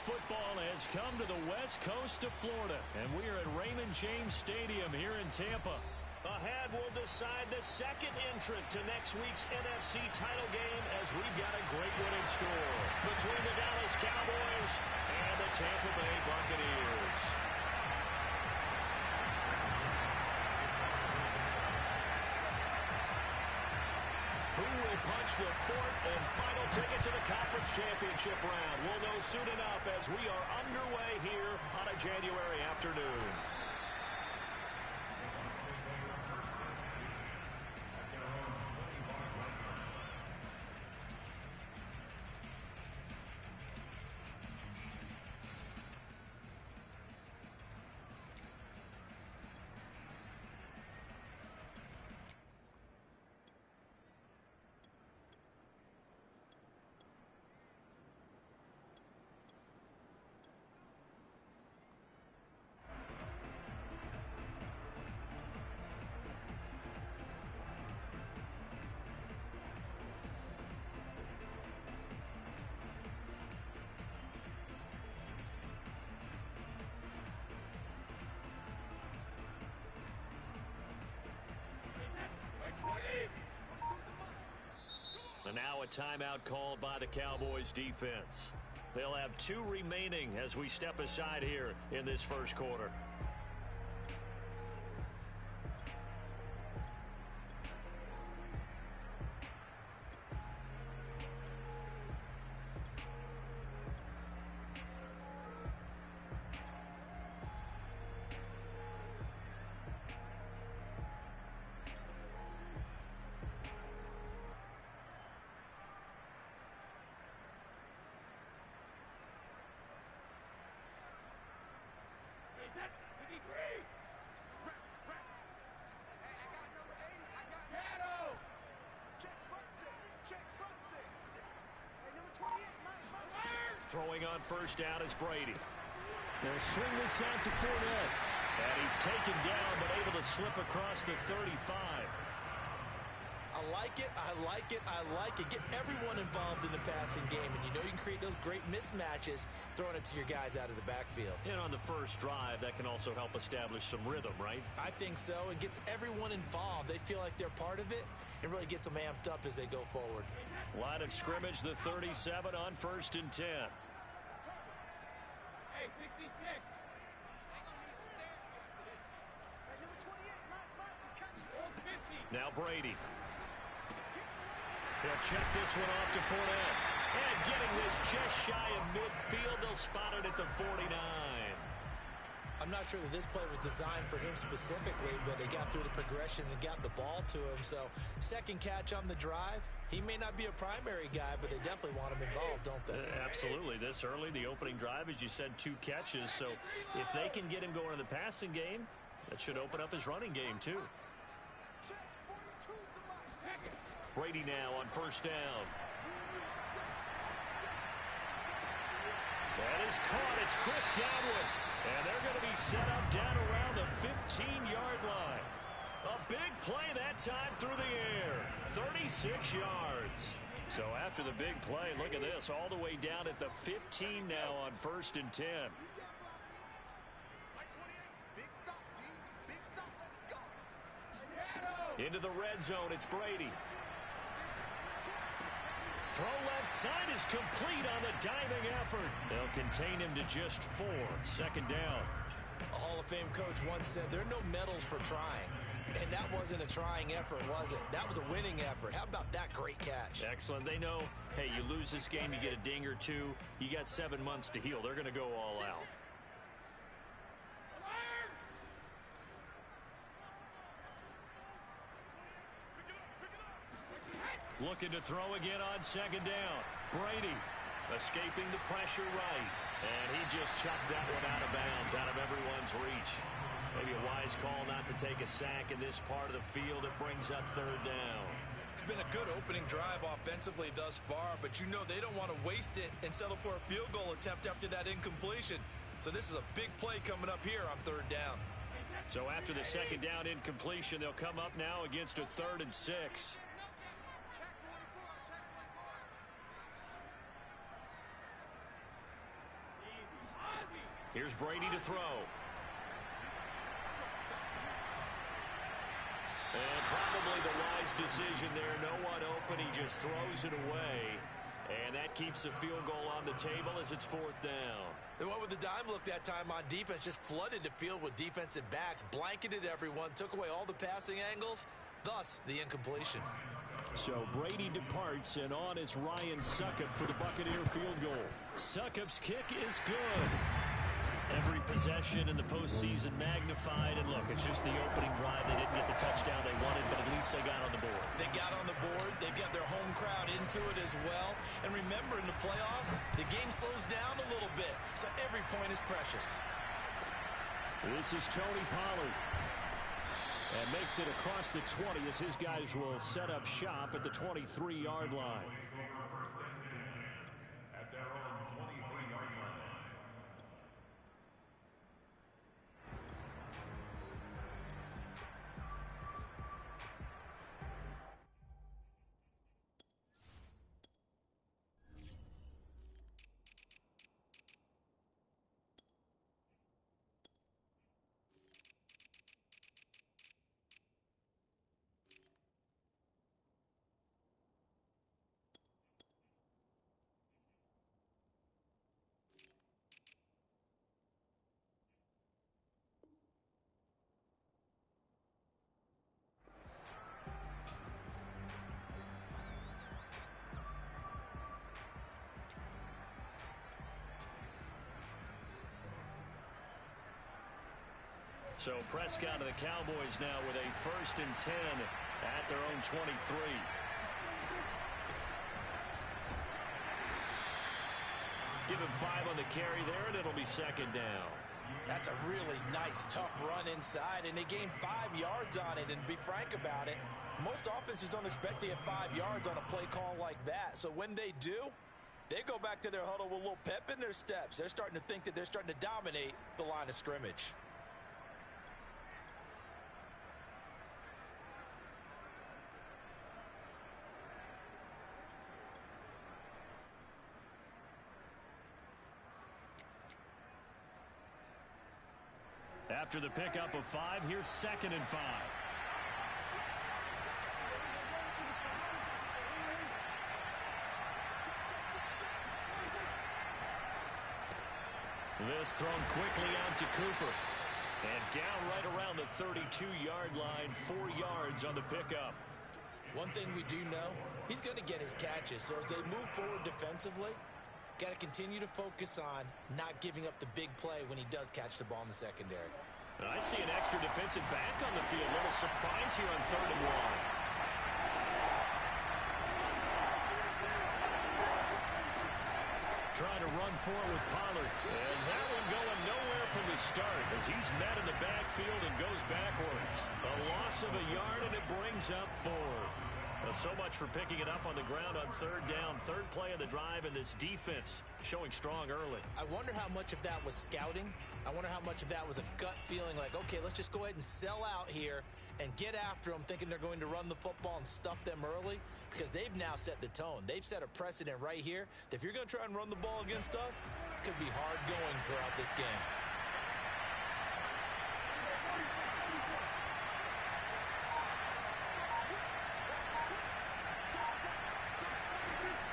football has come to the west coast of Florida, and we are at Raymond James Stadium here in Tampa. Ahead, we'll decide the second entrant to next week's NFC title game as we've got a great one in store between the Dallas Cowboys and the Tampa Bay Buccaneers. Who will punch the fourth and final ticket to the conference championship round? We'll know soon enough as we are underway here on a January afternoon. And now a timeout called by the Cowboys defense. They'll have 2 remaining as we step aside here in this first quarter. Throwing on first down is Brady. They'll swing this out to Fournette. And he's taken down but able to slip across the 35. I like it, I like it, I like it. Get everyone involved in the passing game, and you know you can create those great mismatches throwing it to your guys out of the backfield. And on the first drive, that can also help establish some rhythm, right? I think so, and gets everyone involved. They feel like they're part of it, and really gets them amped up as they go forward. Line of scrimmage, the 37 on 1st and 10. Hey, pick me 10. Now Brady. He'll check this one off to Fournette. And getting this just shy of midfield, they'll spot it at the 49. I'm not sure that this play was designed for him specifically, but they got through the progressions and got the ball to him. So second catch on the drive. He may not be a primary guy, but they definitely want him involved, don't they? Absolutely. This early, the opening drive, as you said, 2 catches. So if they can get him going in the passing game, that should open up his running game too. Brady now on first down. That is caught. It's Chris Godwin. And they're going to be set up down around the 15-yard line. A big play that time through the air. 36 yards. So after the big play, look at this. All the way down at the 15 now on 1st and 10. Into the red zone, it's Brady. Throw left side is complete on the diving effort. They'll contain him to just 4. 2nd down. A Hall of Fame coach once said there are no medals for trying. And that wasn't a trying effort, was it? That was a winning effort. How about that great catch? Excellent. They know, hey, you lose this game, you get a ding or 2. You got 7 months to heal. They're going to go all out. Looking to throw again on 2nd down. Brady escaping the pressure right. And he just chucked that one out of bounds, out of everyone's reach. Maybe a wise call not to take a sack in this part of the field. It brings up 3rd down. It's been a good opening drive offensively thus far, but you know they don't want to waste it and settle for a field goal attempt after that incompletion. So this is a big play coming up here on 3rd down. So after the 2nd down incompletion, they'll come up now against a 3rd and 6. Here's Brady to throw. And probably the wise decision there. No one open. He just throws it away. And that keeps the field goal on the table as it's 4th down. And what with the dime look that time on defense, just flooded the field with defensive backs, blanketed everyone, took away all the passing angles, thus the incompletion. So Brady departs, and on is Ryan Succop for the Buccaneer field goal. Succop's kick is good. Every possession in the postseason magnified. And look, it's just the opening drive. They didn't get the touchdown they wanted, but at least they got on the board. They got on the board. They've got their home crowd into it as well. And remember, in the playoffs, the game slows down a little bit. So every point is precious. This is Tony Pollard. And makes it across the 20 as his guys will set up shop at the 23-yard line. So Prescott of the Cowboys now with a 1st and 10 at their own 23. Give him 5 on the carry there, and it'll be 2nd down. That's a really nice, tough run inside, and they gained 5 yards on it. And to be frank about it, most offenses don't expect to get 5 yards on a play call like that. So when they do, they go back to their huddle with a little pep in their steps. They're starting to think that they're starting to dominate the line of scrimmage. After the pickup of 5, here's 2nd and 5. This thrown quickly out to Cooper. And down right around the 32-yard line, 4 yards on the pickup. One thing we do know, he's going to get his catches. So as they move forward defensively, got to continue to focus on not giving up the big play when he does catch the ball in the secondary. And I see an extra defensive back on the field. Little surprise here on 3rd and 1. Trying to run forward with Pollard. And that one going nowhere from the start as he's met in the backfield and goes backwards. A loss of a yard, and it brings up 4th. So much for picking it up on the ground on 3rd down. 3rd play of the drive, and this defense showing strong early. I wonder how much of that was scouting. I wonder how much of that was a gut feeling like, okay, let's just go ahead and sell out here and get after them, thinking they're going to run the football and stuff them early, because they've now set the tone. They've set a precedent right here that if you're going to try and run the ball against us, it could be hard going throughout this game.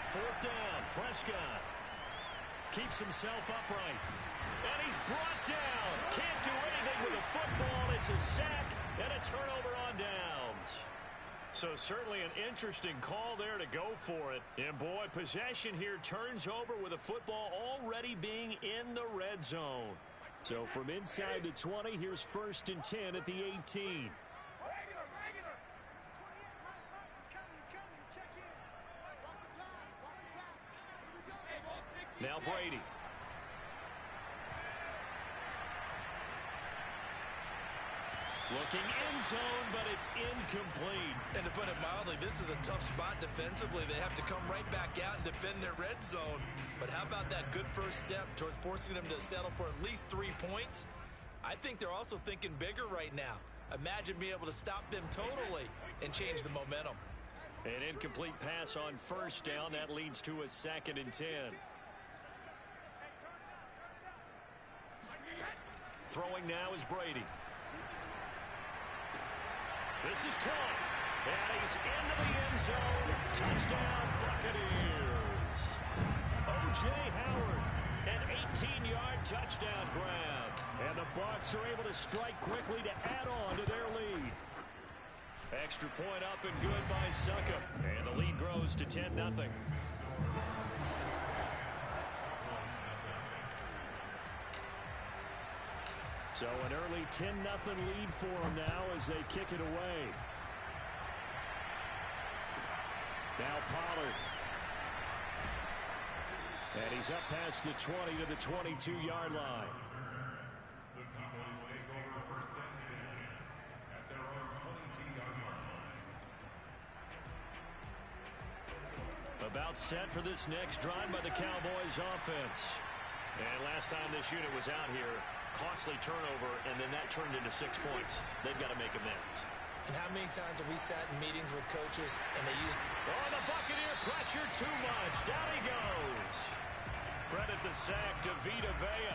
Fourth down, Prescott keeps himself upright, and he's brought down. Can't do anything with a football. It's a sack and a turnover on downs. So certainly an interesting call there to go for it. And boy, possession here turns over with a football already being in the red zone. So from inside the 20, here's 1st and 10 at the 18. Now Brady. Looking end zone, but it's incomplete. And to put it mildly, this is a tough spot defensively. They have to come right back out and defend their red zone. But how about that good first step towards forcing them to settle for at least 3 points? I think they're also thinking bigger right now. Imagine being able to stop them totally and change the momentum. An incomplete pass on 1st down. That leads to a 2nd and 10. Throwing now is Brady. This is caught. And he's into the end zone. Touchdown, Buccaneers. O.J. Howard, an 18-yard touchdown grab. And the Bucs are able to strike quickly to add on to their lead. Extra point up and good by Succop. And the lead grows to 10-0. So an early 10-0 lead for them now as they kick it away. Now Pollard. And he's up past the 20 to the 22-yard line. The Cowboys take over first and 10 at their own 22-yard line. About set for this next drive by the Cowboys offense. And last time this unit was out here, costly turnover, and then that turned into 6 points. They've got to make amends. And how many times have we sat in meetings with coaches and they use... Oh, the Buccaneer pressure too much. Down he goes. Credit the sack to Vita Vea.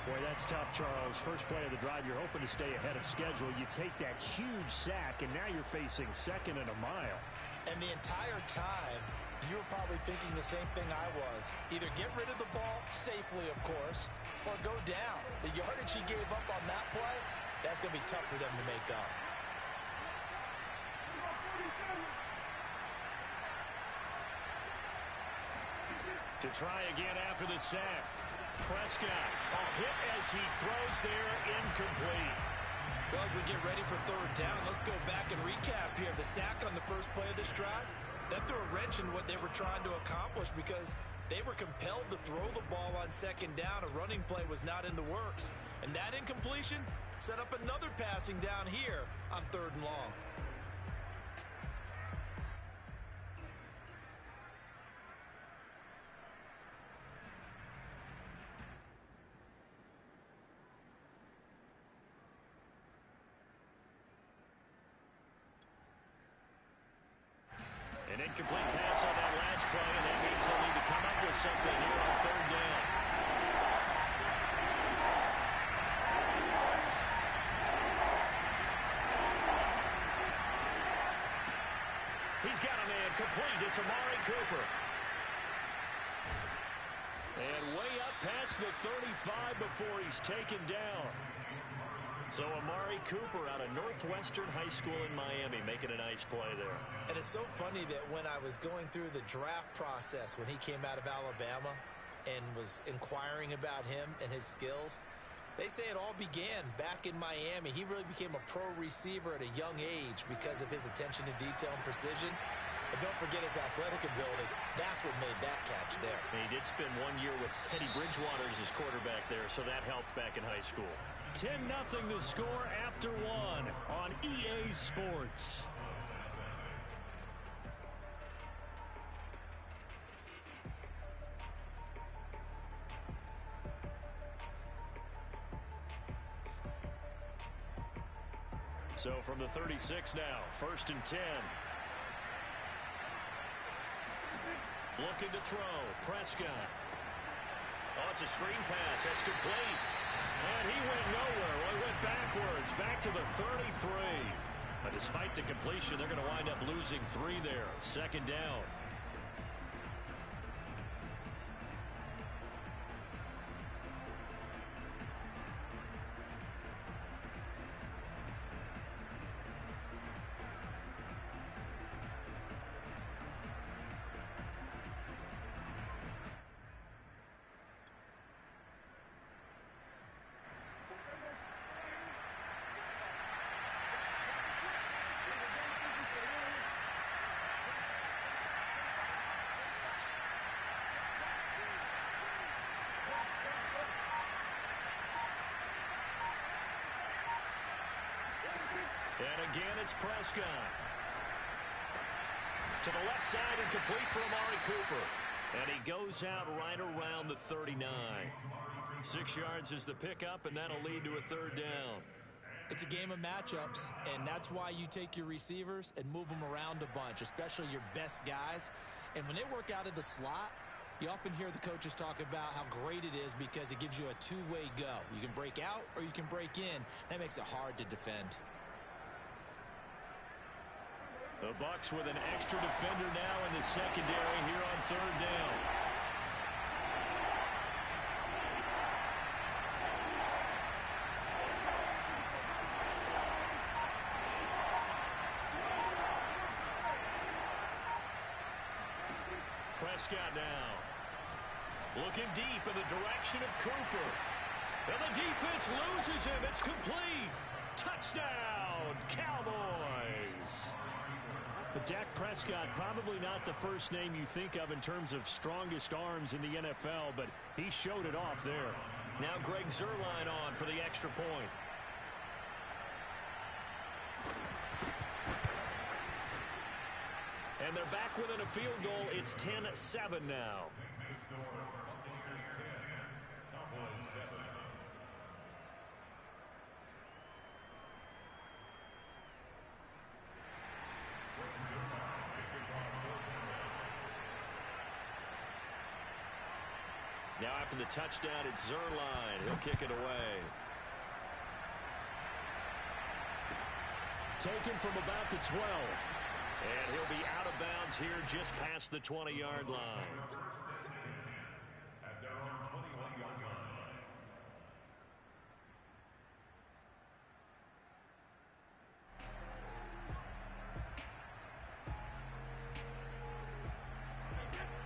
Boy, that's tough, Charles. First play of the drive, you're hoping to stay ahead of schedule. You take that huge sack, and now you're facing second and a mile. And the entire time, you were probably thinking the same thing I was. Either get rid of the ball, safely, of course, or go down. The yardage he gave up on that play, that's going to be tough for them to make up. To try again after the sack. Prescott, a hit as he throws there, incomplete. Well, as we get ready for third down, let's go back and recap here. The sack on the first play of this drive, that threw a wrench in what they were trying to accomplish because they were compelled to throw the ball on second down. A running play was not in the works. And that incompletion set up another passing down here on third and long. An incomplete pass on that last play, and that means they'll need to come up with something here on third down. He's got a man complete. It's Amari Cooper. And way up past the 35 before he's taken down. So Amari Cooper out of Northwestern High School in Miami making a nice play there. And it's so funny that when I was going through the draft process when he came out of Alabama and was inquiring about him and his skills, they say it all began back in Miami. He really became a pro receiver at a young age because of his attention to detail and precision. And don't forget his athletic ability. That's what made that catch there. And he did spend 1 year with Teddy Bridgewater as his quarterback there, so that helped back in high school. 10-0 the score after one on EA Sports. So from the 36 now, 1st and 10. Looking to throw. Prescott. Oh, it's a screen pass. That's complete. And he went nowhere. Well, he went backwards. Back to the 33. But despite the completion, they're going to wind up losing 3 there. 2nd down. And again, it's Prescott. To the left side and complete for Amari Cooper. And he goes out right around the 39. 6 yards is the pickup, and that'll lead to a 3rd down. It's a game of matchups, and that's why you take your receivers and move them around a bunch, especially your best guys. And when they work out of the slot, You often hear the coaches talk about how great it is because it gives you a two-way go. You can break out or you can break in. That makes it hard to defend. The Bucs with an extra defender now in the secondary here on third down. Prescott now. Looking deep in the direction of Cooper. And the defense loses him. It's complete. Touchdown, Cowboys. But Dak Prescott, probably not the first name you think of in terms of strongest arms in the NFL, but he showed it off there. Now Greg Zuerlein on for the extra point. And they're back within a field goal. It's 10-7 now. Now after the touchdown, it's Zuerlein. He'll kick it away. Taken from about the 12. And he'll be out of bounds here just past the 20-yard line. At their own 21-yard line.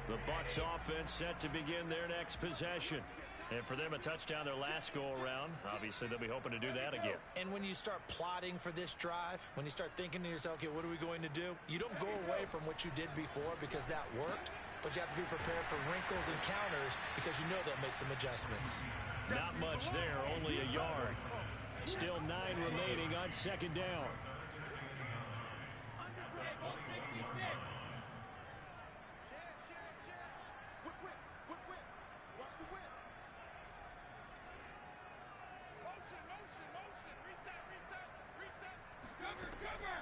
The Bucs offense set to begin their next possession. And for them, a touchdown their last go-around. Obviously, they'll be hoping to do that again. And when you start plotting for this drive, when you start thinking to yourself, okay, what are we going to do? You don't go away from what you did before because that worked, but you have to be prepared for wrinkles and counters because you know they'll make some adjustments. Not much there, only a yard. Still 9 remaining on second down.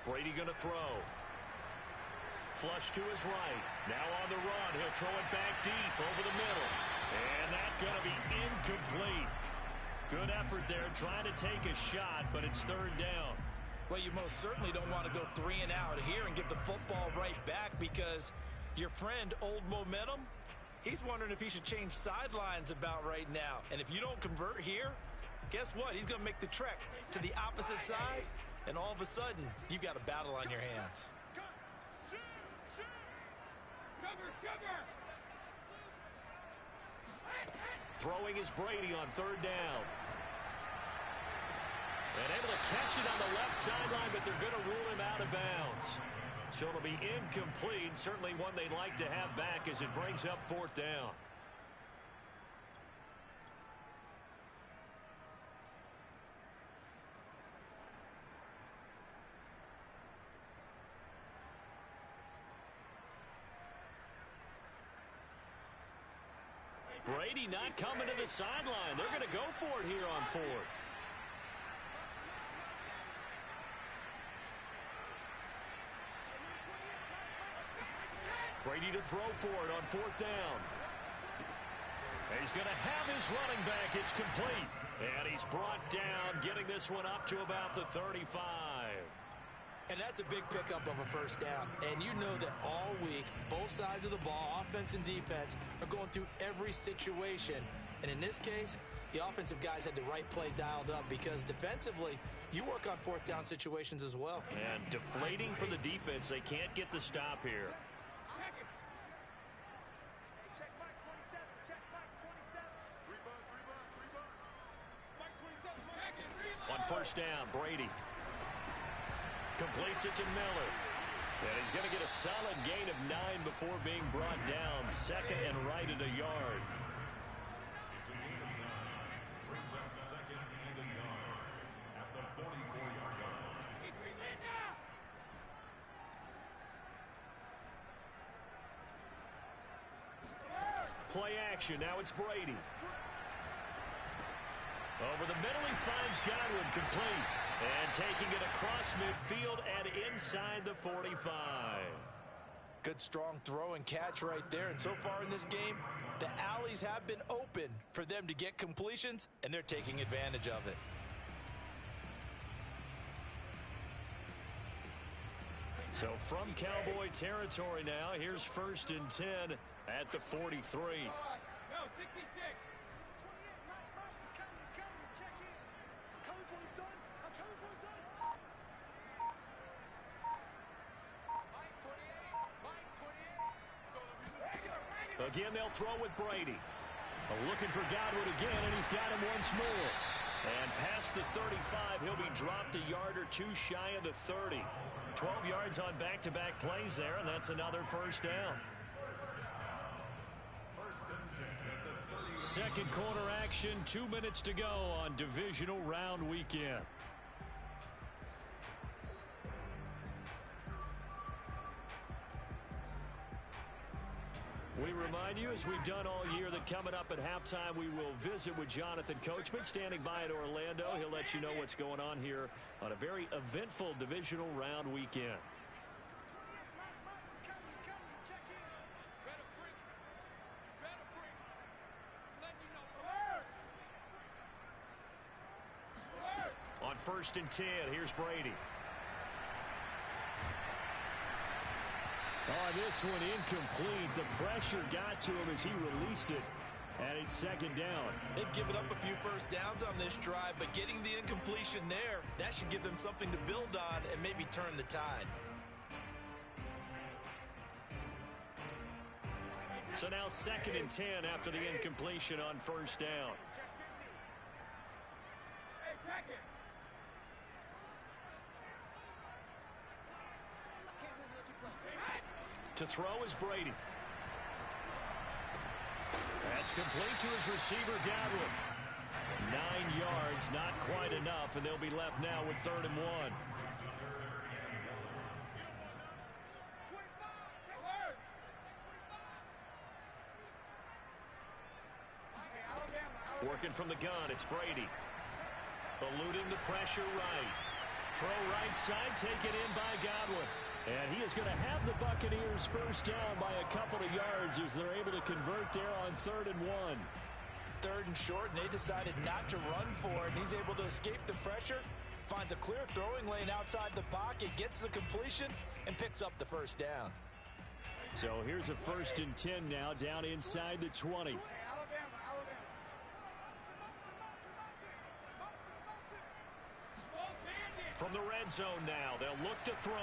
Brady going to throw. Flush to his right. Now on the run. He'll throw it back deep over the middle. And that's going to be incomplete. Good effort there trying to take a shot, but it's third down. Well, you most certainly don't want to go 3 and out here and give the football right back because your friend, Old Momentum, he's wondering if he should change sidelines about right now. And if you don't convert here, guess what? He's going to make the trek to the opposite side. And all of a sudden, you've got a battle on your hands. Throwing is Brady on third down. And able to catch it on the left sideline, but they're going to rule him out of bounds. So it'll be incomplete. Certainly one they'd like to have back as it brings up fourth down. Brady not coming to the sideline. They're going to go for it here on fourth. Brady to throw for it on fourth down. And he's going to have his running back. It's complete. And he's brought down, getting this one up to about the 35. And that's a big pickup of a first down. And you know that all week, both sides of the ball, offense and defense, are going through every situation. And in this case, the offensive guys had the right play dialed up because defensively, you work on fourth down situations as well. And deflating for the defense. They can't get the stop here. On first down, Brady completes it to Miller. And he's going to get a solid gain of 9 before being brought down. Second and right at a yard. It's a gain of 9. Brings up second and a yard at the 44-yard line. Play action. Now it's Brady. Over the middle, he finds Godwin, complete. And taking it across midfield and inside the 45. Good, strong throw and catch right there. And so far in this game, the alleys have been open for them to get completions, and they're taking advantage of it. So from Cowboy territory now, here's 1st and 10 at the 43. Again, they'll throw with Brady. Looking for Godwin again, and he's got him once more. And past the 35, he'll be dropped a yard or two shy of the 30. 12 yards on back-to-back plays there, and that's another first down. Second quarter action, 2 minutes to go on Divisional Round weekend. We remind you, as we've done all year, that coming up at halftime, we will visit with Jonathan Coachman, standing by at Orlando. He'll let you know what's going on here on a very eventful Divisional Round weekend. On 1st and 10, here's Brady. Oh, this one incomplete. The pressure got to him as he released it, and it's 2nd down. They've given up a few first downs on this drive, but getting the incompletion there, that should give them something to build on and maybe turn the tide. So now 2nd and 10 after the incompletion on 1st down. To throw is Brady. That's complete to his receiver, Godwin. 9 yards, not quite enough, and they'll be left now with 3rd and 1. Working from the gun, it's Brady. Eluding the pressure right. Throw right side, taken in by Godwin. And he is going to have the Buccaneers first down by a couple of yards as they're able to convert there on 3rd and 1. 3rd and short, and they decided not to run for it. And he's able to escape the pressure, finds a clear throwing lane outside the pocket, gets the completion, and picks up the first down. So here's a 1st and 10 now, down inside the 20. From the red zone now, they'll look to throw.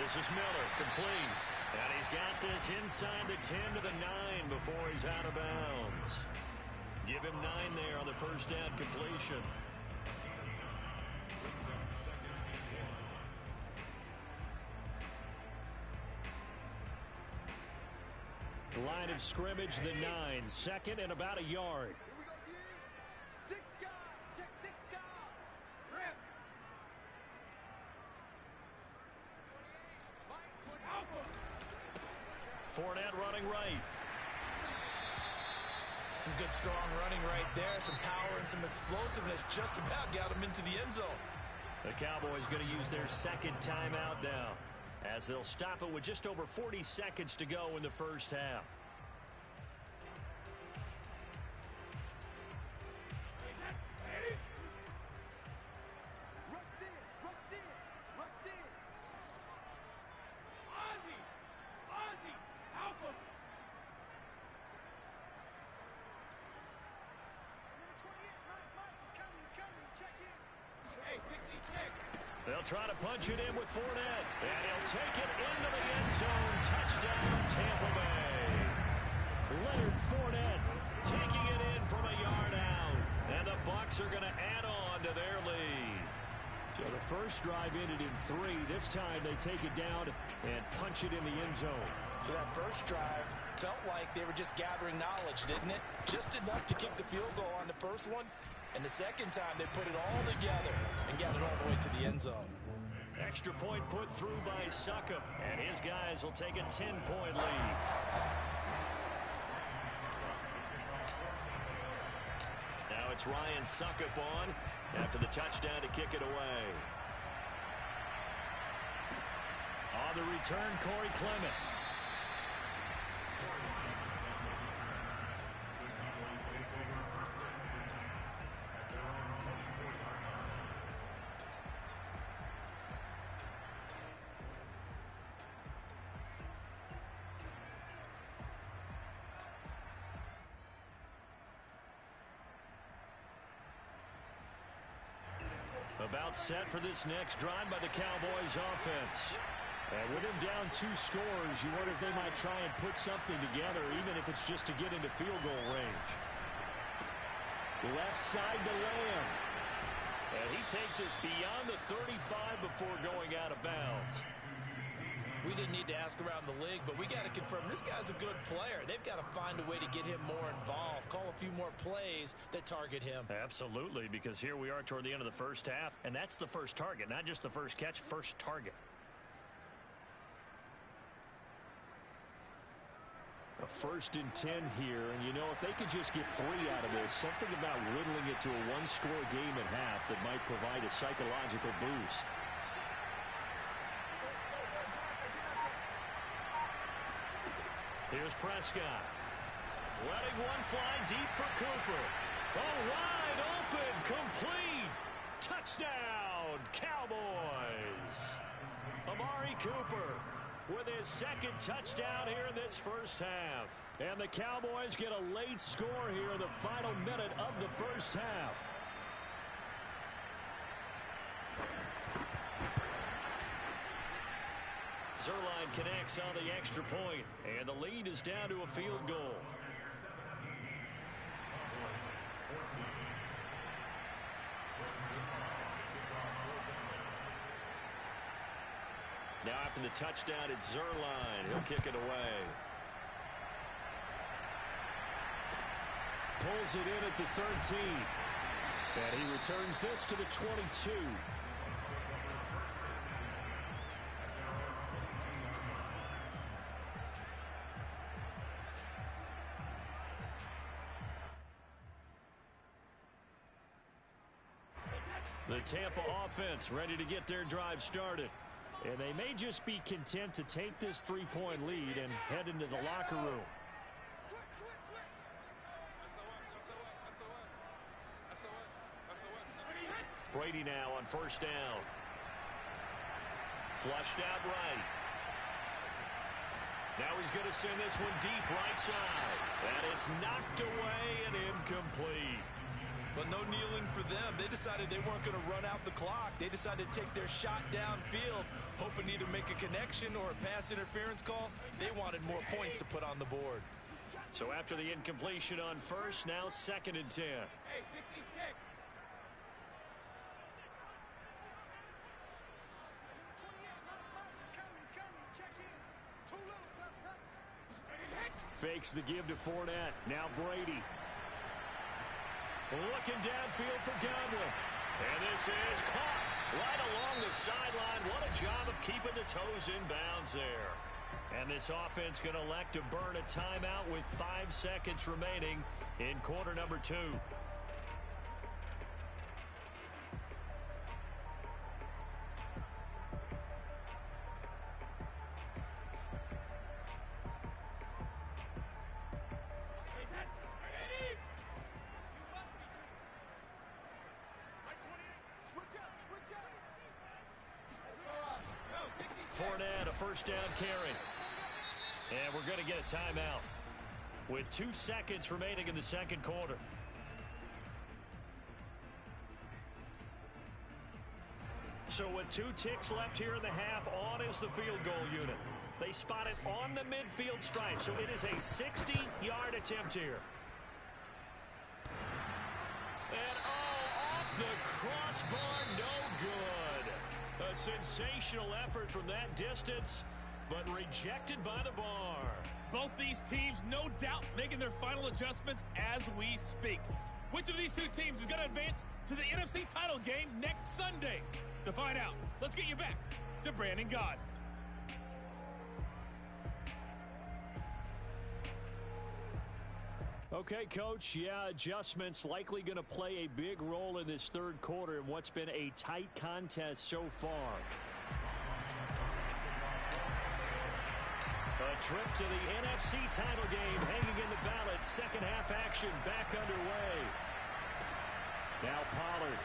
This is Miller, complete. And he's got this inside the 10 to the 9 before he's out of bounds. Give him 9 there on the first down completion. Line of scrimmage, the 9. 2nd and about a yard. Fournette running right. Some good, strong running right there. Some power and some explosiveness just about got him into the end zone. The Cowboys going to use their 2nd timeout now, as they'll stop it with just over 40 seconds to go in the first half. They'll try to punch it in with Fournette, and he'll take it into the end zone. Touchdown, Tampa Bay. Leonard Fournette taking it in from a yard out, and the Bucs are going to add on to their lead. So the first drive ended in 3. This time they take it down and punch it in the end zone. So that first drive felt like they were just gathering knowledge, didn't it? Just enough to kick the field goal on the first one. And the second time, they put it all together and got it all the way to the end zone. Extra point put through by Succop, and his guys will take a 10-point lead. Now it's Ryan Succop on after the touchdown to kick it away. return, Corey Clement. About set for this next drive by the Cowboys offense. And with him down 2 scores, you wonder if they might try and put something together, even if it's just to get into field goal range. Left side to Lamb. And he takes us beyond the 35 before going out of bounds. We didn't need to ask around the league, but we got to confirm this guy's a good player. They've got to find a way to get him more involved, call a few more plays that target him. Absolutely, because here we are toward the end of the first half, and that's the first target, not just the first catch, first target. A 1st and 10 here, and you know, if they could just get 3 out of this, something about whittling it to a 1-score game at half that might provide a psychological boost. Here's Prescott. Letting one fly deep for Cooper. Oh, wide open, complete. Touchdown, Cowboys. Amari Cooper with his 2nd touchdown here in this first half. And the Cowboys get a late score here in the final minute of the first half. Zerline connects on the extra point, and the lead is down to a field goal. Now after the touchdown, it's Zerline. He'll kick it away. Pulls it in at the 13. And he returns this to the 22. The Tampa offense ready to get their drive started. And they may just be content to take this 3-point lead and head into the locker room. Brady now on 1st down. Flushed out right. Now he's going to send this one deep right side. And it's knocked away and incomplete. Well, no kneeling for them. They decided they weren't going to run out the clock. They decided to take their shot downfield, hoping to either make a connection or a pass interference call. They wanted more points to put on the board. So after the incompletion on 1st, now 2nd and 10. Fakes the give to Fournette. Now Brady. Looking downfield for Godwin. And this is caught right along the sideline. What a job of keeping the toes in bounds there. And this offense going to elect to burn a timeout with 5 seconds remaining in quarter number 2. Fournette, a 1st down carry. And we're going to get a timeout with 2 seconds remaining in the 2nd quarter. So with 2 ticks left here in the half, on is the field goal unit. They spot it on the midfield stripe, so it is a 60-yard attempt here. And off the crossbar, no good. A sensational effort from that distance, but rejected by the bar. Both these teams, no doubt, making their final adjustments as we speak. Which of these 2 teams is going to advance to the NFC title game next Sunday? To find out, let's get you back to Brandon Gaud. Okay, Coach, yeah, adjustments likely going to play a big role in this 3rd quarter in what's been a tight contest so far. A trip to the NFC title game hanging in the balance. Second half action back underway. Now Pollard.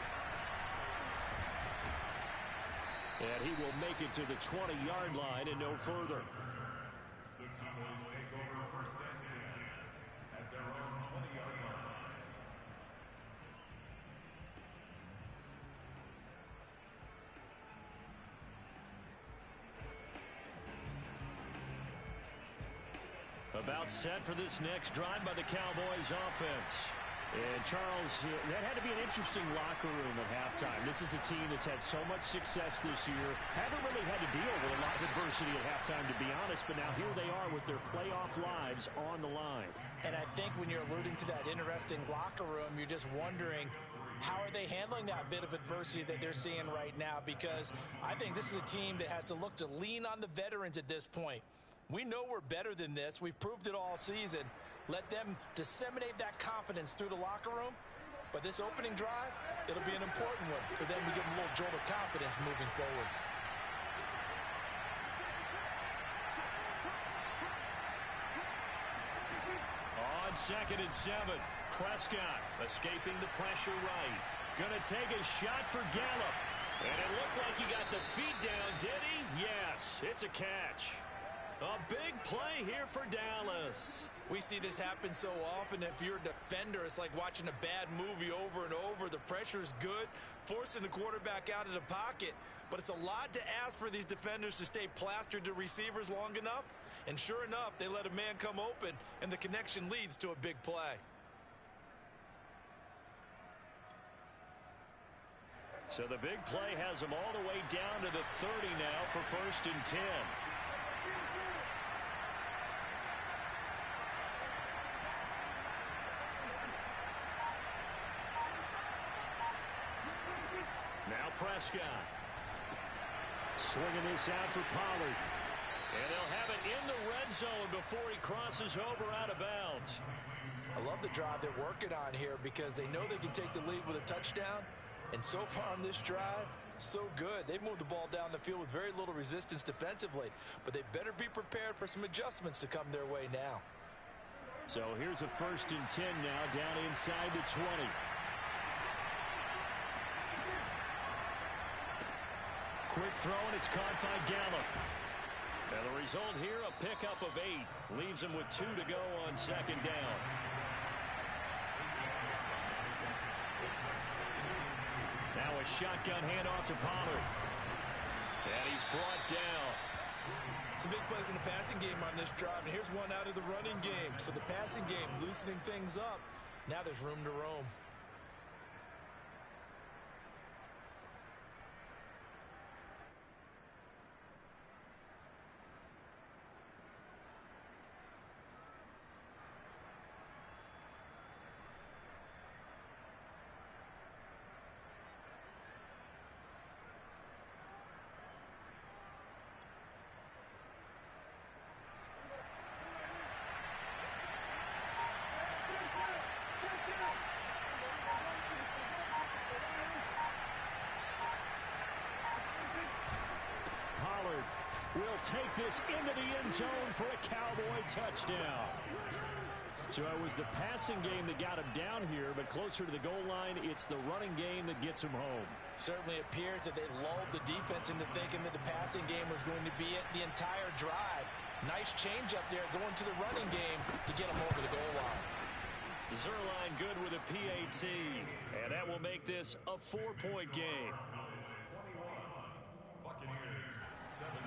And he will make it to the 20-yard line and no further. The Cowboys take over first and 10 at their own 20-yard line. About set for this next drive by the Cowboys offense. And Charles, that had to be an interesting locker room at halftime. This is a team that's had so much success this year. Haven't really had to deal with a lot of adversity at halftime, to be honest. But now here they are with their playoff lives on the line. And I think when you're alluding to that interesting locker room, you're just wondering, how are they handling that bit of adversity that they're seeing right now? Because I think this is a team that has to look to lean on the veterans at this point. We know we're better than this. We've proved it all season. Let them disseminate that confidence through the locker room. But this opening drive, it'll be an important one for them to give them a little jolt of confidence moving forward. On 2nd and 7, Prescott escaping the pressure right. Gonna take a shot for Gallup. And it looked like he got the feet down, did he? Yes, it's a catch. A big play here for Dallas. We see this happen so often. If you're a defender, it's like watching a bad movie over and over. The pressure's good, forcing the quarterback out of the pocket. But it's a lot to ask for these defenders to stay plastered to receivers long enough. And sure enough, they let a man come open, and the connection leads to a big play. So the big play has them all the way down to the 30 now for 1st and 10. Now Prescott. Swinging this out for Pollard. And they'll have it in the red zone before he crosses over out of bounds. I love the drive they're working on here because they know they can take the lead with a touchdown. And so far on this drive, so good. They've moved the ball down the field with very little resistance defensively. But they better be prepared for some adjustments to come their way now. So here's a 1st and 10 now down inside the 20. Quick throw, and it's caught by Gallup. And the result here, a pickup of 8. Leaves him with 2 to go on 2nd down. Now a shotgun handoff to Pollard. And he's brought down. Some big plays in the passing game on this drive, and here's one out of the running game. So the passing game loosening things up. Now there's room to roam. Will take this into the end zone for a Cowboy touchdown. So it was the passing game that got him down here, but closer to the goal line, it's the running game that gets him home. Certainly appears that they lulled the defense into thinking that the passing game was going to be it the entire drive. Nice change up there going to the running game to get him over the goal line. Zuerlein good with a PAT, and that will make this a 4-point game. Buccaneers 17.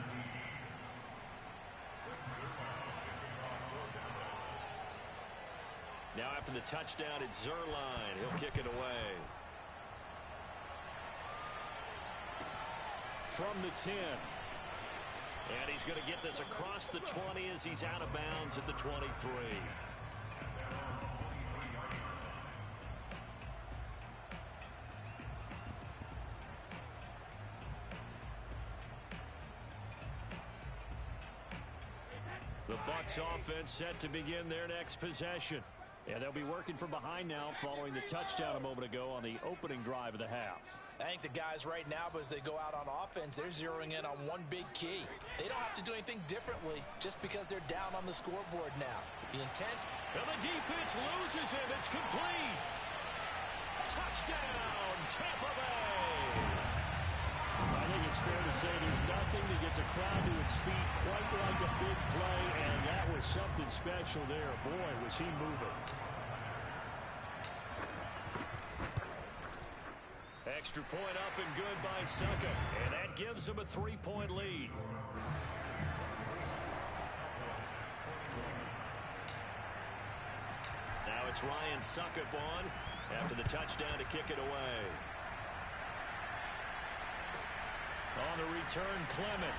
Now after the touchdown, it's Zuerlein. He'll kick it away. From the 10. And he's going to get this across the 20 as he's out of bounds at the 23. The Bucs offense set to begin their next possession. Yeah, they'll be working from behind now following the touchdown a moment ago on the opening drive of the half. I think the guys right now, as they go out on offense, they're zeroing in on one big key. They don't have to do anything differently just because they're down on the scoreboard now. The intent. And the defense loses him. It's complete. Touchdown, Tampa Bay. I think it's fair to say there's nothing that gets a crowd to its feet quite like a big play, and that was something special there. Boy, was he moving. Extra point up and good by Suckup, and that gives him a 3-point lead. Now it's Ryan Suckup on after the touchdown to kick it away. On the return, Clement.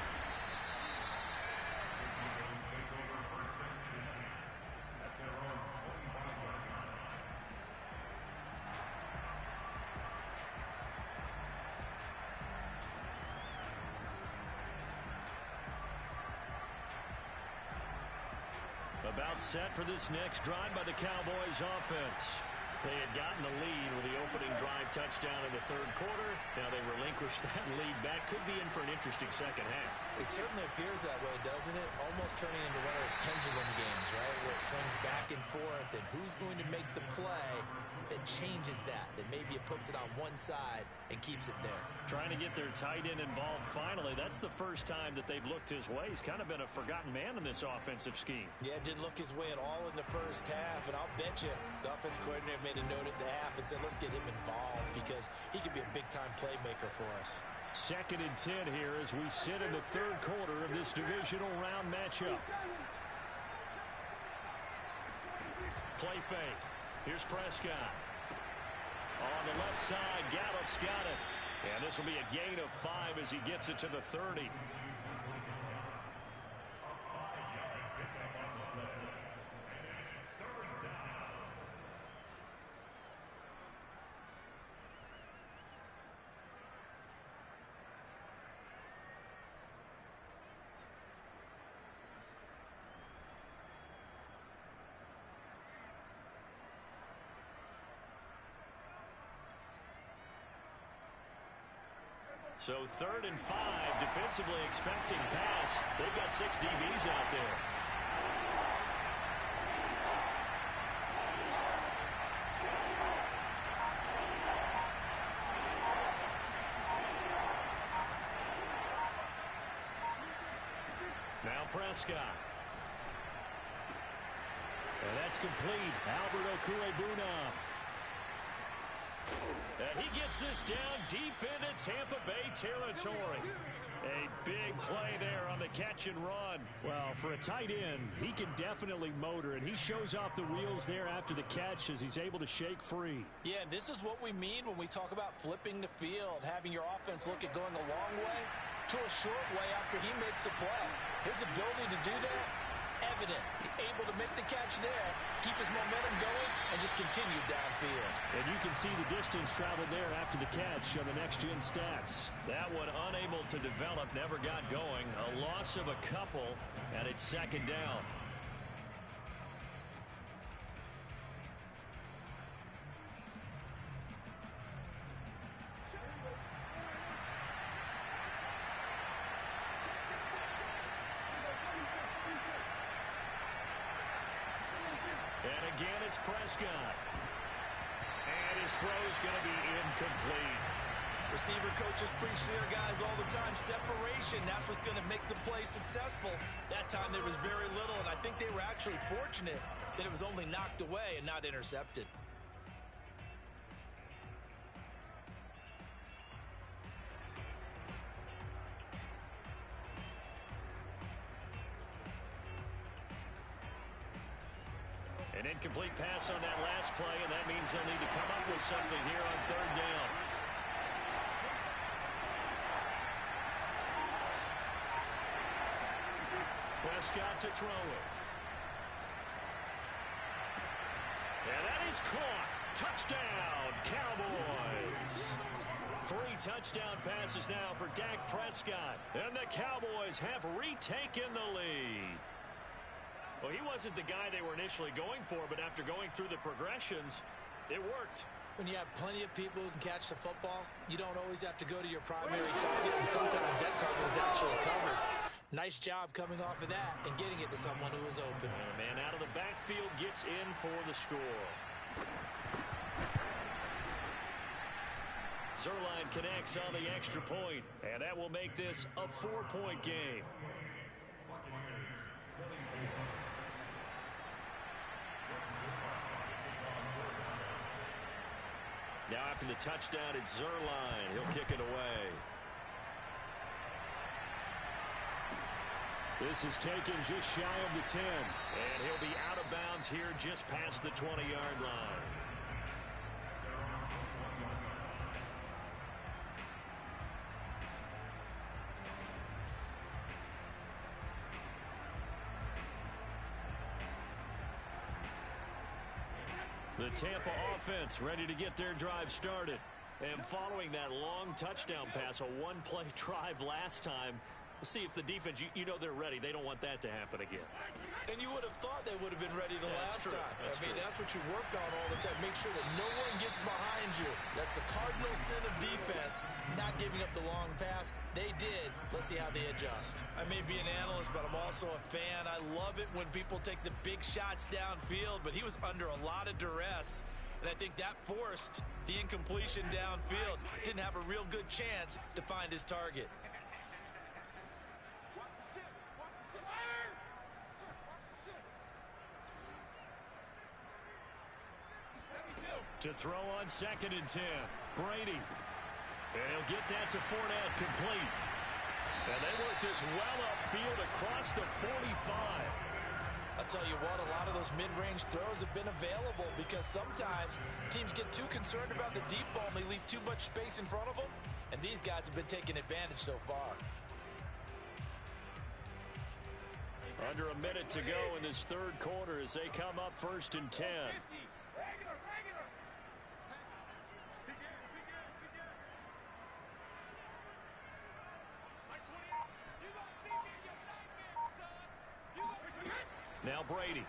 About set for this next drive by the Cowboys offense. They had gotten the lead with the opening drive touchdown in the third quarter. Now they relinquish that lead back. Could be in for an interesting second half. It certainly appears that way, doesn't it? Almost turning into one of those pendulum games, right? Where it swings back and forth, and who's going to make the play that changes that maybe it puts it on one side and keeps it there. Trying to get their tight end involved finally. That's the first time that they've looked his way. He's kind of been a forgotten man in this offensive scheme. Yeah, didn't look his way at all in the first half, and I'll bet you the offense coordinator made a note at the half and said, let's get him involved because he could be a big-time playmaker for us. 2nd and 10 here as we sit in the third quarter of this divisional round matchup. Play fake. Here's Prescott. On the left side, Gallup's got it. And this will be a gain of 5 as he gets it to the 30. So 3rd and 5, defensively expecting pass. They've got 6 DBs out there. Now Prescott. And that's complete. Albert Okwuegbunam. And he gets this down deep into Tampa Bay territory. A big play there on the catch and run. Well, for a tight end, he can definitely motor, and he shows off the wheels there after the catch as he's able to shake free. Yeah, this is what we mean when we talk about flipping the field, having your offense look at going a long way to a short way after he makes a play. His ability to do that, evident. Able to make the catch there, keep his momentum going, and just continue downfield. And you can see the distance traveled there after the catch on the next-gen stats. That one unable to develop, never got going. A loss of a couple, and it's 2nd down. And again, it's Prescott. And his throw's going to be incomplete. Receiver coaches preach to their guys all the time. Separation, that's what's going to make the play successful. That time there was very little, and I think they were actually fortunate that it was only knocked away and not intercepted. An incomplete pass on that last play, and that means they'll need to come up with something here on 3rd down. Prescott to throw it. And that is caught. Touchdown, Cowboys. 3 touchdown passes now for Dak Prescott. And the Cowboys have retaken the lead. Well, he wasn't the guy they were initially going for, but after going through the progressions, it worked. When you have plenty of people who can catch the football, you don't always have to go to your primary target, and sometimes that target is actually covered. Nice job coming off of that and getting it to someone who was open. And a man out of the backfield gets in for the score. Zerline connects on the extra point, and that will make this a 4-point game. Now after the touchdown, it's Zerline. He'll kick it away. This is taken just shy of the 10. And he'll be out of bounds here just past the 20-yard line. The Tampa offense ready to get their drive started. And following that long touchdown pass, a one-play drive last time, we'll see if the defense, you know they're ready. They don't want that to happen again. And you would have thought they would have been ready the last time. That's what you work on all the time. Make sure that no one gets behind you. That's the cardinal sin of defense, not giving up the long pass. They did. Let's see how they adjust. I may be an analyst, but I'm also a fan. I love it when people take the big shots downfield, but he was under a lot of duress. And I think that forced the incompletion downfield. Didn't have a real good chance to find his target. To throw on 2nd and 10. Brady. And he'll get that to Fournette, complete. And they work this well upfield across the 45. I'll tell you what, a lot of those mid-range throws have been available because sometimes teams get too concerned about the deep ball and they leave too much space in front of them. And these guys have been taking advantage so far. Under a minute to go in this third quarter as they come up 1st and 10. Now Brady.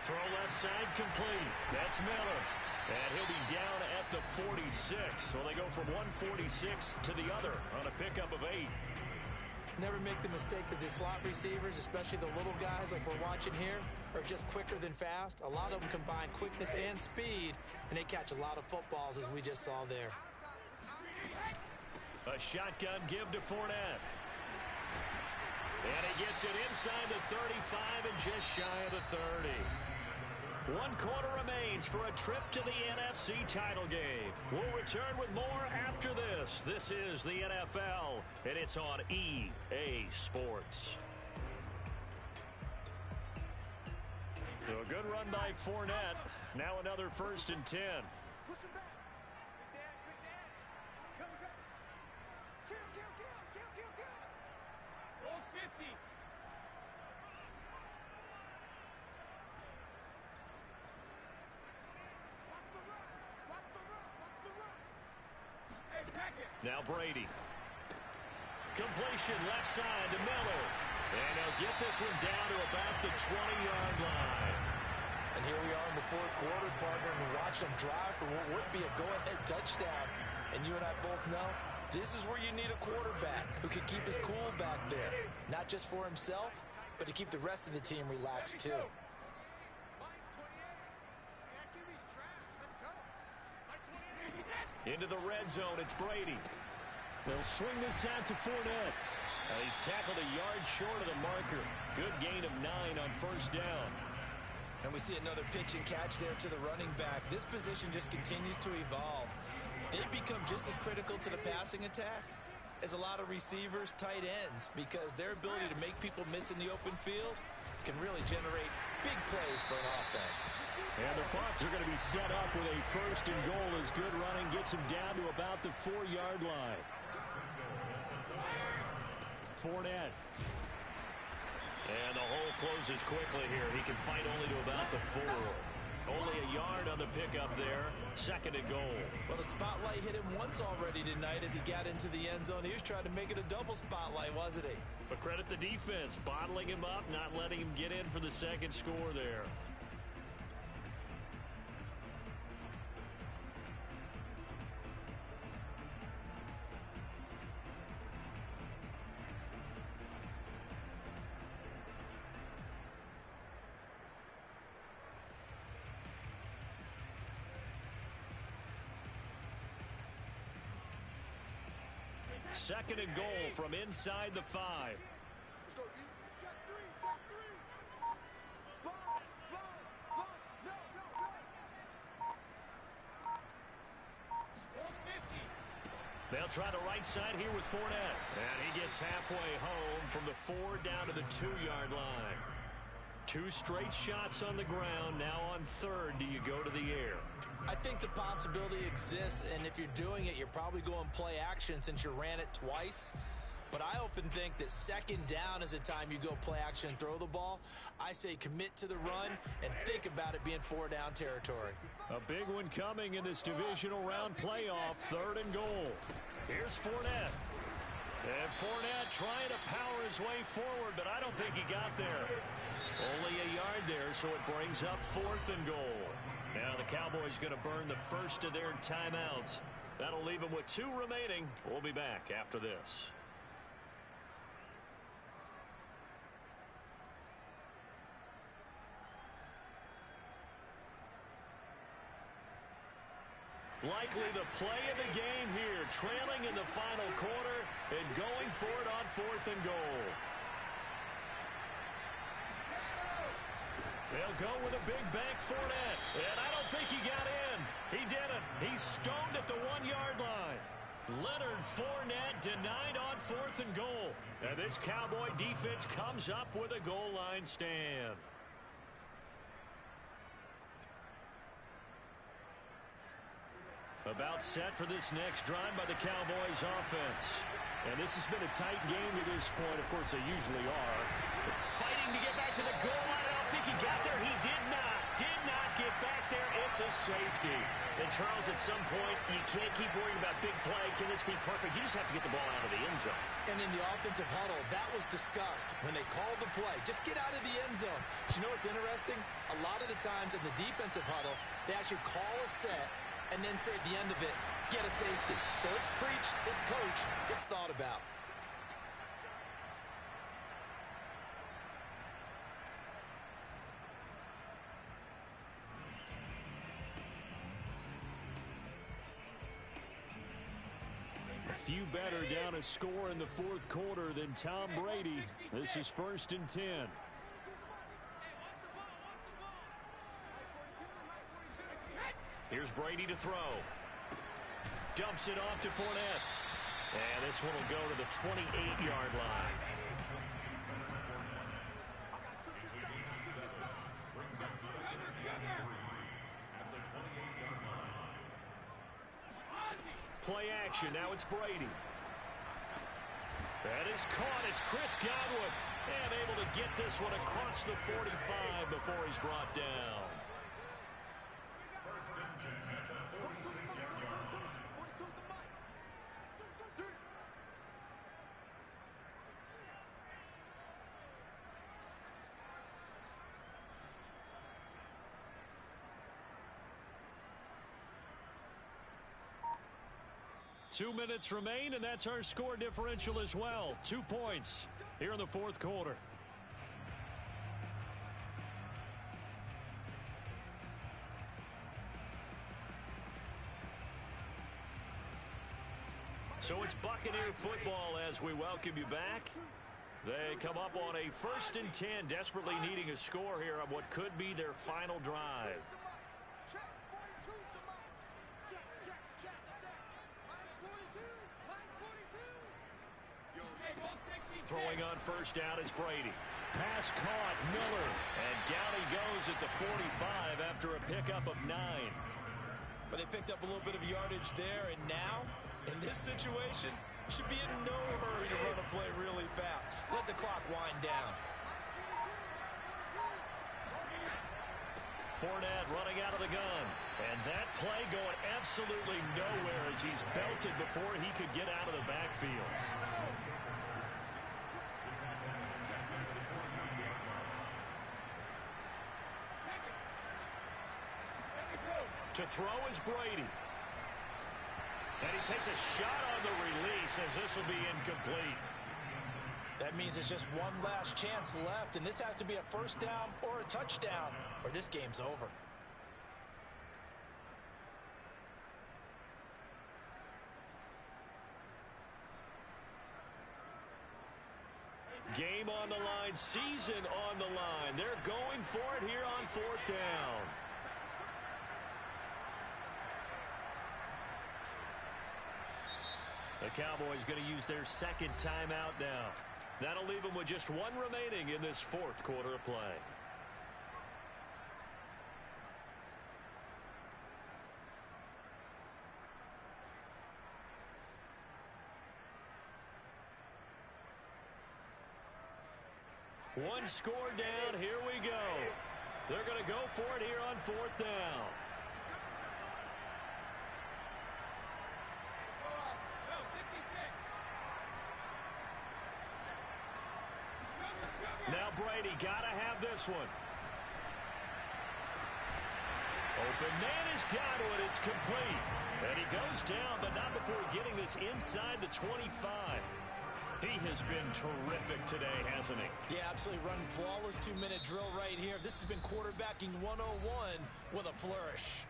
Throw left side complete. That's Miller. And he'll be down at the 46. So they go from 146 to the other on a pickup of 8. Never make the mistake that the slot receivers, especially the little guys like we're watching here, are just quicker than fast. A lot of them combine quickness and speed, and they catch a lot of footballs as we just saw there. A shotgun give to Fournette. And he gets it inside the 35 and just shy of the 30. 1 quarter remains for a trip to the NFC title game. We'll return with more after this. This is the NFL, and it's on EA Sports. So a good run by Fournette. Now another 1st and 10. Now Brady. Completion left side to Miller. And they'll get this one down to about the 20-yard line. And here we are in the 4th quarter, partner, and we watch them drive for what would be a go-ahead touchdown. And you and I both know this is where you need a quarterback who can keep his cool back there. Not just for himself, but to keep the rest of the team relaxed too. Into the red zone, it's Brady. They'll swing this out to Fournette. He's tackled a yard short of the marker. Good gain of 9 on 1st down. And we see another pitch and catch there to the running back. This position just continues to evolve. They become just as critical to the passing attack as a lot of receivers, tight ends, because their ability to make people miss in the open field can really generate big plays for an offense. And the Bucs are going to be set up with a 1st and goal as good running gets him down to about the 4-yard line. Fournette. And the hole closes quickly here. He can fight only to about the 4. Only a yard on the pickup there. 2nd and goal. Well, the spotlight hit him once already tonight as he got into the end zone. He was trying to make it a double spotlight, wasn't he? But credit the defense, bottling him up, not letting him get in for the 2nd score there. Second and goal from inside the 5. Let's go, D. Check three, check three. Spot, spot, spot. No, no, no. 150. They'll try the right side here with Fournette. And he gets halfway home from the 4 down to the 2-yard line. 2 straight shots on the ground. Now on 3rd, do you go to the air? I think the possibility exists, and if you're doing it, you're probably going play action since you ran it twice. But I often think that 2nd down is a time you go play action and throw the ball. I say commit to the run and think about it being 4 down territory. A big one coming in this divisional round playoff. 3rd and goal. Here's Fournette. And Fournette trying to power his way forward, but I don't think he got there. Only a yard there, so it brings up 4th and goal. Now the Cowboys going to burn the first of their timeouts. That'll leave them with 2 remaining. We'll be back after this. Likely the play of the game here, trailing in the final quarter and going for it on 4th and goal. They'll go with a big bank Fournette, and I don't think he got in. He didn't. He's stoned at the 1-yard line. Leonard Fournette denied on 4th and goal. And this Cowboy defense comes up with a goal line stand. About set for this next drive by the Cowboys offense. And this has been a tight game to this point. Of course, they usually are. Fighting to get back to the goal line. I don't think he got there. He did not get back there. It's a safety. And, Charles, at some point, you can't keep worrying about big play. Can this be perfect? You just have to get the ball out of the end zone. And in the offensive huddle, that was discussed when they called the play. Just get out of the end zone. But you know what's interesting? A lot of the times in the defensive huddle, they actually call a set and then say at the end of it, get a safety. So it's preached, it's coached, it's thought about. A few better down a score in the 4th quarter than Tom Brady. This is 1st and 10. Here's Brady to throw. Dumps it off to Fournette. And this one will go to the 28-yard line. Brings up 2nd and 3 at the 28-yard line. Play action. Now it's Brady. That is caught. It's Chris Godwin. And able to get this one across the 45 before he's brought down. 1st and 10 at the 46-yard line. 42's the mic. Two minutes remain, and that's our score differential as well. 2 points here in the 4th quarter. So it's Buccaneer football as we welcome you back. They come up on a 1st and 10, desperately needing a score here on what could be their final drive. Check, 42's the mic. Check, check, check, check. Mike's 42, Mike's 42. Throwing on 1st down is Brady. Pass caught, Miller. And down he goes at the 45 after a pickup of 9. But they picked up a little bit of yardage there, and now, in this situation, should be in no hurry to run a play really fast. Let the clock wind down. Fournette running out of the gun. And that play going absolutely nowhere as he's belted before he could get out of the backfield. To throw is Brady. And he takes a shot on the release as this will be incomplete. That means there's just one last chance left, and this has to be a 1st down or a touchdown, or this game's over. Game on the line, season on the line. They're going for it here on 4th down. The Cowboys going to use their second timeout now. That'll leave them with just one remaining in this 4th quarter of play. One score down, here we go. They're going to go for it here on 4th down. Now Brady got to have this one. Open man has got it. It's complete. And he goes down, but not before getting this inside the 25. He has been terrific today, hasn't he? Yeah, absolutely running flawless 2-minute drill right here. This has been quarterbacking 101 with a flourish.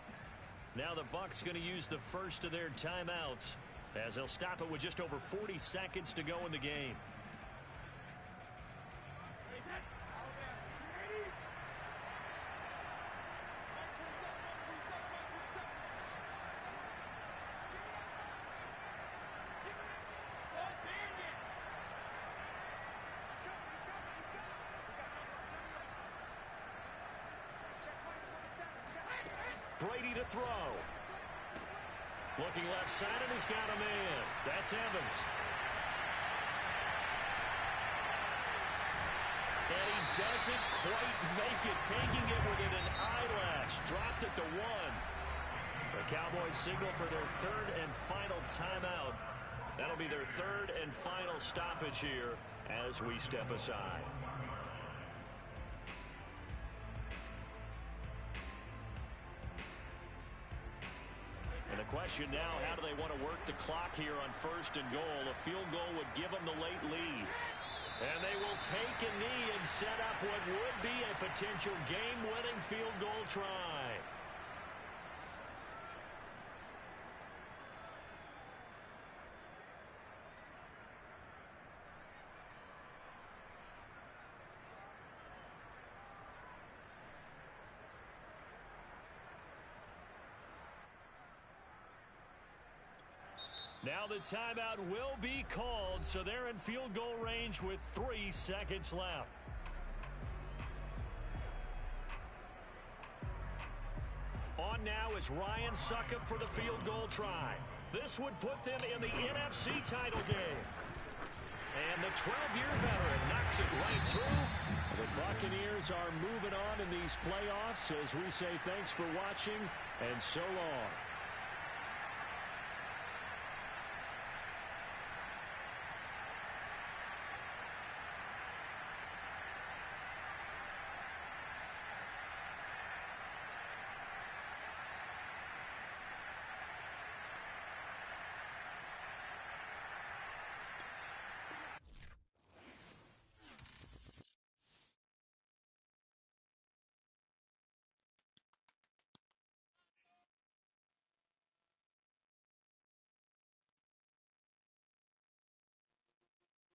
Now the Bucs going to use the first of their timeouts as they'll stop it with just over 40 seconds to go in the game. Brady to throw. Looking left side, and he's got a man. That's Evans. And he doesn't quite make it, taking it within an eyelash. Dropped it to 1. The Cowboys signal for their 3rd and final timeout. That'll be their 3rd and final stoppage here as we step aside. And the question now, how do they want to work the clock here on 1st and goal? A field goal would give them the late lead. And they will take a knee and set up what would be a potential game-winning field goal try. Now the timeout will be called, so they're in field goal range with 3 seconds left. On now is Ryan Succop for the field goal try. This would put them in the NFC title game. And the 12-year veteran knocks it right through. The Buccaneers are moving on in these playoffs as we say thanks for watching and so long.